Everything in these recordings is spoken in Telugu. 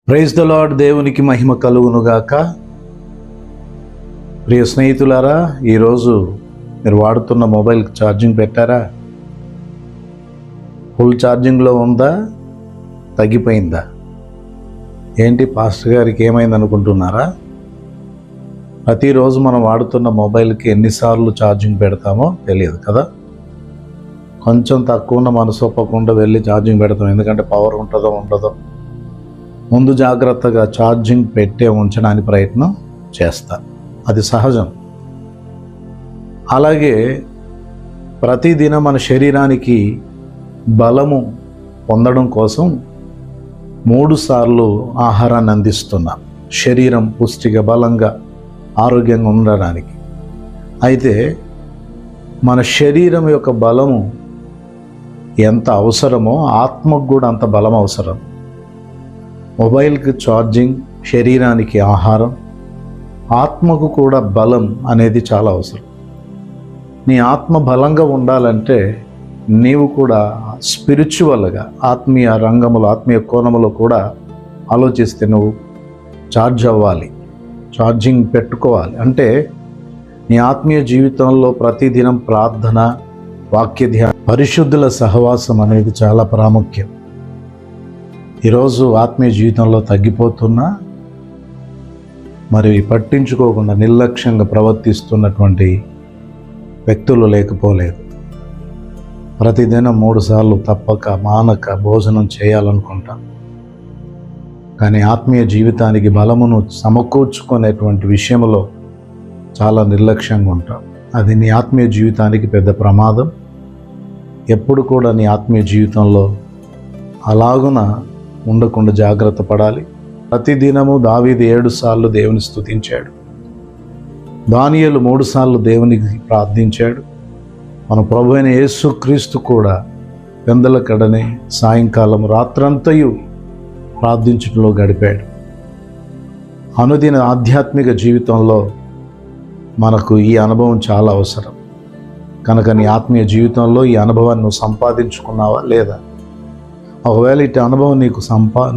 Praise the lord. దేవునికి మహిమ కలుగునుగాక. ప్రియ స్నేహితులారా, ఈరోజు మీరు వాడుతున్న మొబైల్కి ఛార్జింగ్ పెట్టారా? ఫుల్ ఛార్జింగ్లో ఉందా, తగ్గిపోయిందా? ఏంటి పాస్టర్ గారికి ఏమైంది అనుకుంటున్నారా? ప్రతిరోజు మనం వాడుతున్న మొబైల్కి ఎన్నిసార్లు ఛార్జింగ్ పెడతామో తెలియదు కదా. కొంచెం తక్కువ ఉన్న మనసు ఒప్పకుండా వెళ్ళి ఛార్జింగ్ పెడతాం, ఎందుకంటే పవర్ ఉంటుందో ఉండదో. ముందు జాగ్రత్తగా ఛార్జింగ్ పెట్టే ఉంచడానికి ప్రయత్నం చేస్తా, అది సహజం. అలాగే ప్రతిదినం మన శరీరానికి బలము పొందడం కోసం 3 సార్లు ఆహారాన్ని అందిస్తున్నాం, శరీరం పుష్టిగా బలంగా ఆరోగ్యంగా ఉండడానికి. అయితే మన శరీరం యొక్క బలము ఎంత అవసరమో ఆత్మకు కూడా అంత బలం అవసరం. మొబైల్కి ఛార్జింగ్, శరీరానికి ఆహారం, ఆత్మకు కూడా బలం అనేది చాలా అవసరం. నీ ఆత్మ బలంగా ఉండాలంటే నీవు కూడా స్పిరిచువల్గా ఆత్మీయ రంగములో, ఆత్మీయ కోణములో కూడా ఆలోచిస్తే నువ్వు ఛార్జ్ అవ్వాలి, ఛార్జింగ్ పెట్టుకోవాలి. అంటే నీ ఆత్మీయ జీవితంలో ప్రతిదినం ప్రార్థన, వాక్య ధ్యానం, పరిశుద్ధుల సహవాసం అనేది చాలా ప్రాముఖ్యం. ఈరోజు ఆత్మీయ జీవితంలో తగ్గిపోతున్నా, మరి పట్టించుకోకుండా నిర్లక్ష్యంగా ప్రవర్తిస్తున్నటువంటి వ్యక్తులు లేకపోలేదు. ప్రతిదినం 3 సార్లు తప్పక మానక భోజనం చేయాలనుకుంటాం, కానీ ఆత్మీయ జీవితానికి బలమును సమకూర్చుకునేటువంటి విషయంలో చాలా నిర్లక్ష్యంగా ఉంటాం. అది నీ ఆత్మీయ జీవితానికి పెద్ద ప్రమాదం. ఎప్పుడు కూడా నీ ఆత్మీయ జీవితంలో అలాగున ఉండకుండా జాగ్రత్త పడాలి. ప్రతిదినము దావీదు 7 సార్లు దేవుని స్తుతించాడు, దానియేలు 3 సార్లు దేవునికి ప్రార్థించాడు. మన ప్రభు అయిన యేసుక్రీస్తు కూడా పెందలకడనే సాయంకాలం రాత్రంతయు ప్రార్థించడంలో గడిపాడు. అనుదిన ఆధ్యాత్మిక జీవితంలో మనకు ఈ అనుభవం చాలా అవసరం. కనుక నీ ఆత్మీయ జీవితంలో ఈ అనుభవాన్ని నువ్వు సంపాదించుకున్నావా లేదా? ఒకవేళ ఇటు అనుభవం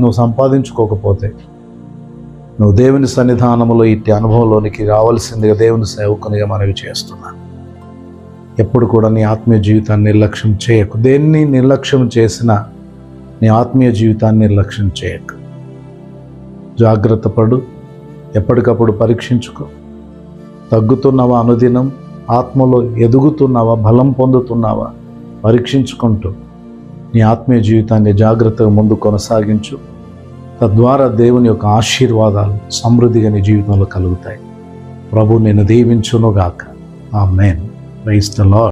నువ్వు సంపాదించుకోకపోతే నువ్వు దేవుని సన్నిధానంలో ఇటు అనుభవంలోనికి రావాల్సిందిగా దేవుని సేవకునిగా మనవి చేస్తున్నాను. ఎప్పుడు కూడా నీ ఆత్మీయ జీవితాన్ని నిర్లక్ష్యం చేయకు. దేన్ని నిర్లక్ష్యం చేసినా నీ ఆత్మీయ జీవితాన్ని నిర్లక్ష్యం చేయకు. జాగ్రత్త పడు, ఎప్పటికప్పుడు పరీక్షించుకో. తగ్గుతున్నావా అనుదినం? ఆత్మలో ఎదుగుతున్నావా? బలం పొందుతున్నావా? పరీక్షించుకుంటూ నీ ఆత్మీయ జీవితాన్ని జాగ్రత్తగా ముందు కొనసాగించు. తద్వారా దేవుని యొక్క ఆశీర్వాదాలు సమృద్ధిగా నీ జీవితంలో కలుగుతాయి. ప్రభు నిన్ను దీవించునుగాక. ఆమేన్. Praise the lord.